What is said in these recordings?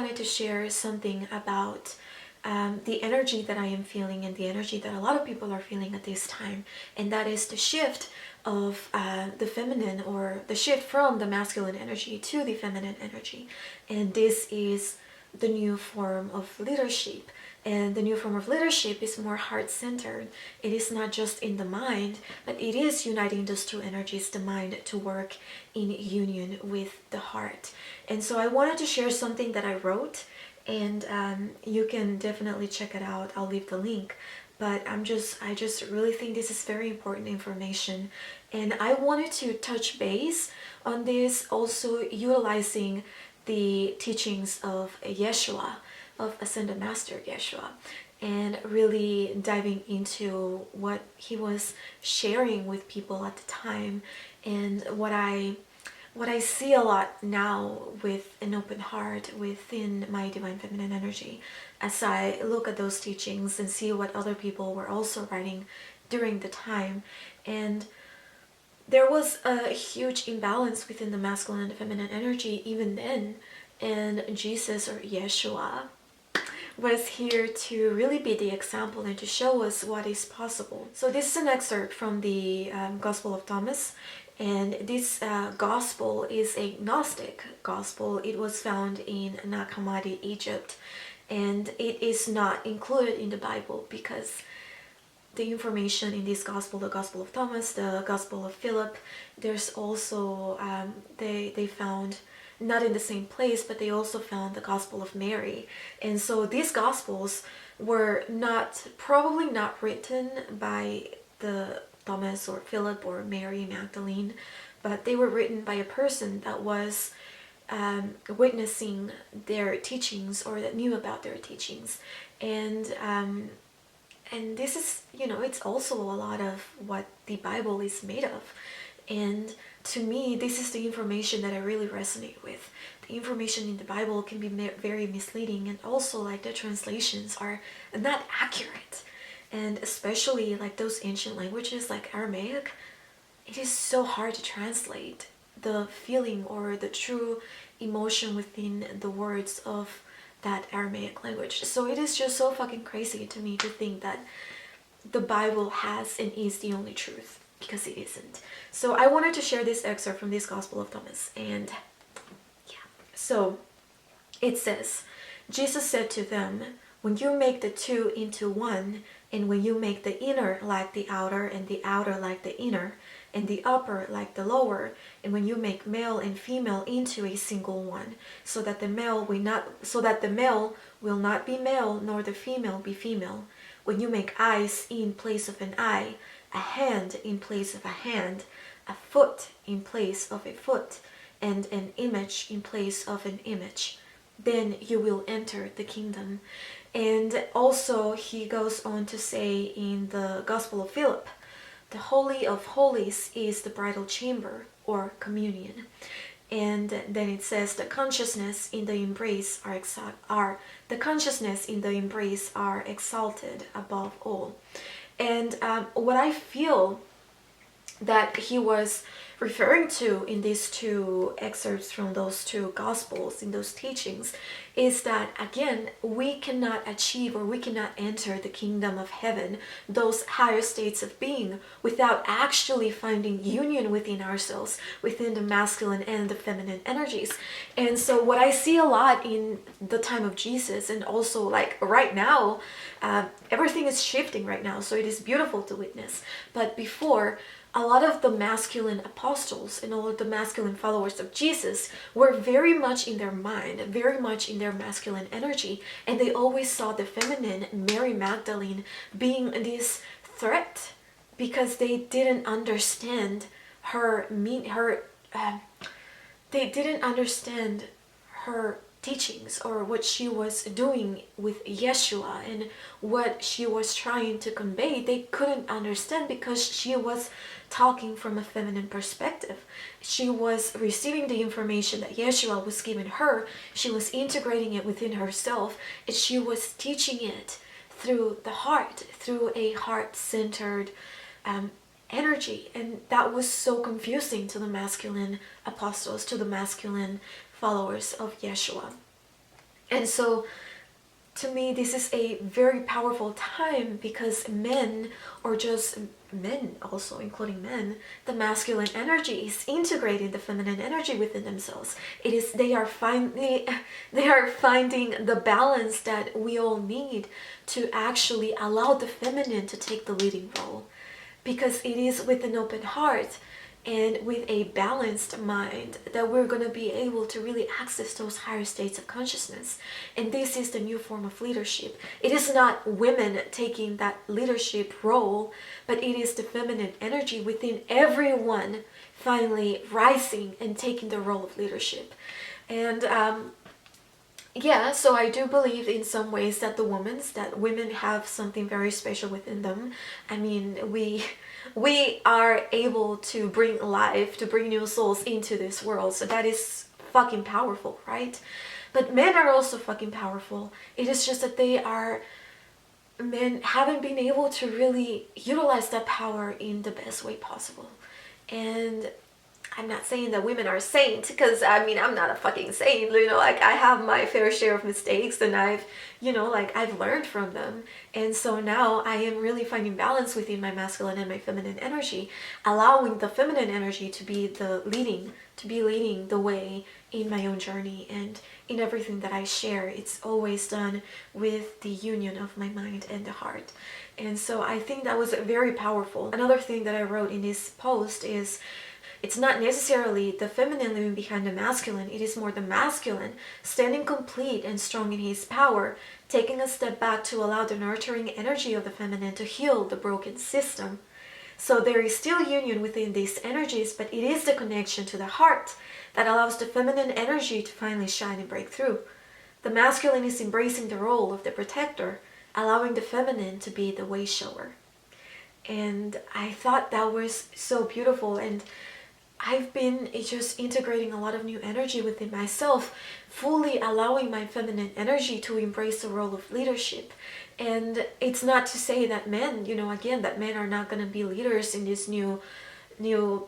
wanted to share something about the energy that I am feeling and the energy that a lot of people are feeling at this time, and that is the shift of the feminine, or the shift from the masculine energy to the feminine energy. And this is the new form of leadership. And the new form of leadership is more heart-centered. It is not just in the mind, but it is uniting those two energies, the mind to work in union with the heart. And so I wanted to share something that I wrote, and you can definitely check it out. I'll leave the link. But I just really think this is very important information. And I wanted to touch base on this, also utilizing the teachings of Yeshua, of Ascended Master Yeshua, and really diving into what he was sharing with people at the time, and what I see a lot now with an open heart within my Divine Feminine energy, as I look at those teachings and see what other people were also writing during the time. And there was a huge imbalance within the masculine and feminine energy even then, and Jesus, or Yeshua, was here to really be the example and to show us what is possible. So this is an excerpt from the Gospel of Thomas, and this gospel is a Gnostic gospel. It was found in Nag Hammadi, Egypt, and it is not included in the Bible because the information in this gospel, the Gospel of Thomas, the Gospel of Philip, there's also, they found, not in the same place, but they also found the Gospel of Mary. And so these gospels were probably not written by the Thomas or Philip or Mary Magdalene, but they were written by a person that was witnessing their teachings, or that knew about their teachings. And this is, it's also a lot of what the Bible is made of. And to me, this is the information that I really resonate with. The information in the Bible can be very misleading, and also like the translations are not accurate. And especially like those ancient languages like Aramaic, it is so hard to translate the feeling or the true emotion within the words of that Aramaic language. So it is just so fucking crazy to me to think that the Bible has and is the only truth, because it isn't. So I wanted to share this excerpt from this Gospel of Thomas. And yeah, so it says, Jesus said to them, when you make the two into one, and when you make the inner like the outer, and the outer like the inner, and the upper like the lower, and when you make male and female into a single one, so that the male will not be male, nor the female be female. When you make eyes in place of an eye, a hand in place of a hand, a foot in place of a foot, and an image in place of an image, then you will enter the kingdom. And also he goes on to say in the Gospel of Philip, the Holy of Holies is the bridal chamber, or communion. And then it says the consciousness in the embrace are exalted above all. And what I feel that he was referring to in these two excerpts from those two gospels, in those teachings, is that again, we cannot achieve, or we cannot enter the kingdom of heaven, those higher states of being, without actually finding union within ourselves, within the masculine and the feminine energies. And so what I see a lot in the time of Jesus, and also like right now, everything is shifting right now, so it is beautiful to witness. But before, a lot of the masculine apostles and all of the masculine followers of Jesus were very much in their mind, very much in their masculine energy, and they always saw the feminine, Mary Magdalene, being this threat, because they didn't understand they didn't understand her teachings, or what she was doing with Yeshua and what she was trying to convey. They couldn't understand because she was talking from a feminine perspective. She was receiving the information that Yeshua was giving her, she was integrating it within herself, and she was teaching it through the heart, through a heart-centered energy. And that was so confusing to the masculine apostles, to the masculine followers of Yeshua. And so to me, this is a very powerful time, because men, or just men also, including men, the masculine energy is integrating the feminine energy within themselves. It is, they are finding the balance that we all need to actually allow the feminine to take the leading role. Because it is with an open heart and with a balanced mind that we're going to be able to really access those higher states of consciousness. And this is the new form of leadership. It is not women taking that leadership role, but it is the feminine energy within everyone finally rising and taking the role of leadership. And yeah, so I do believe in some ways that women have something very special within them. I mean, we are able to bring life, to bring new souls into this world. So that is fucking powerful, right? But men are also fucking powerful. It is just that men haven't been able to really utilize that power in the best way possible. And I'm not saying that women are saints, because I mean, I'm not a fucking saint, you know, like I have my fair share of mistakes, and I've learned from them. And so now I am really finding balance within my masculine and my feminine energy, allowing the feminine energy to be leading the way in my own journey, and in everything that I share. It's always done with the union of my mind and the heart. And so I think that was very powerful. Another thing that I wrote in this post is, it's not necessarily the feminine living behind the masculine. It is more the masculine standing complete and strong in his power, taking a step back to allow the nurturing energy of the feminine to heal the broken system. So there is still union within these energies, but it is the connection to the heart that allows the feminine energy to finally shine and break through. The masculine is embracing the role of the protector, allowing the feminine to be the way shower. And I thought that was so beautiful. And I've been just integrating a lot of new energy within myself, fully allowing my feminine energy to embrace the role of leadership. And it's not to say that men, that men are not going to be leaders in this new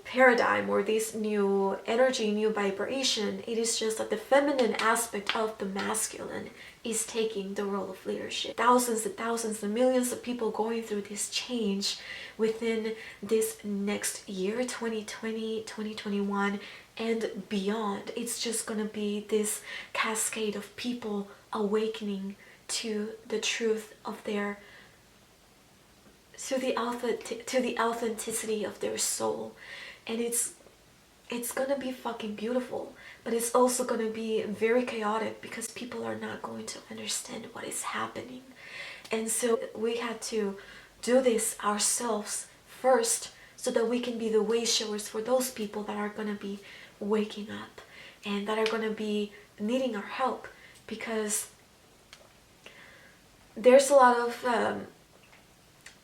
paradigm, or this new energy, new vibration. It is just that the feminine aspect of the masculine is taking the role of leadership. Thousands and thousands and millions of people going through this change within this next year, 2020, 2021, and beyond. It's just gonna be this cascade of people awakening to the truth of their, to the authenticity of their soul. And it's gonna be fucking beautiful, but it's also gonna be very chaotic, because people are not going to understand what is happening. And so we had to do this ourselves first, so that we can be the way showers for those people that are gonna be waking up and that are gonna be needing our help, because there's a lot of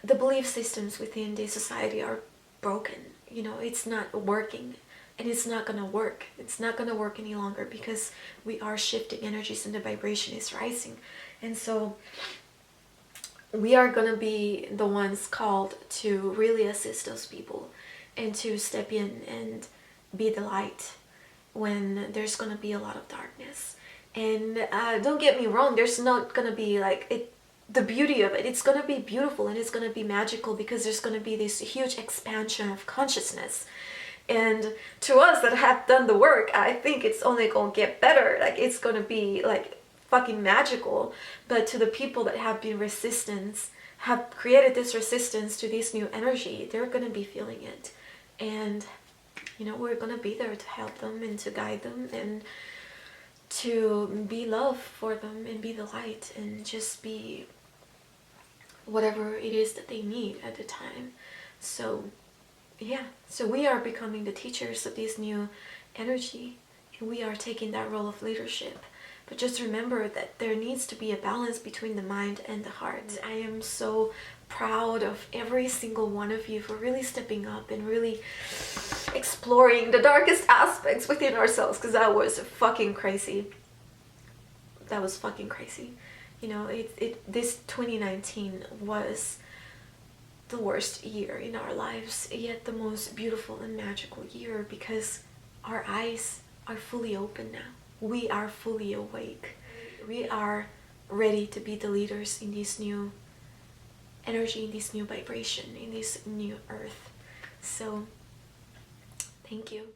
the belief systems within the society are broken. It's not working, and it's not gonna work. It's not gonna work any longer, because we are shifting energies and the vibration is rising. And so we are gonna be the ones called to really assist those people, and to step in and be the light when there's gonna be a lot of darkness. And don't get me wrong, there's not gonna be the beauty of it. It's going to be beautiful, and it's going to be magical, because there's going to be this huge expansion of consciousness. And to us that have done the work, I think it's only going to get better. It's going to be fucking magical. But to the people that have been have created this resistance to this new energy, they're going to be feeling it. And we're going to be there to help them and to guide them, and to be love for them, and be the light, and just be whatever it is that they need at the time. So yeah, so we are becoming the teachers of this new energy, and we are taking that role of leadership. But just remember that there needs to be a balance between the mind and the heart. I am so proud of every single one of you for really stepping up and really exploring the darkest aspects within ourselves, because that was fucking crazy. That was fucking crazy. This 2019 was the worst year in our lives, yet the most beautiful and magical year, because our eyes are fully open now. We are fully awake. we are ready to be the leaders in this new energy, in this new vibration, in this new earth. So thank you.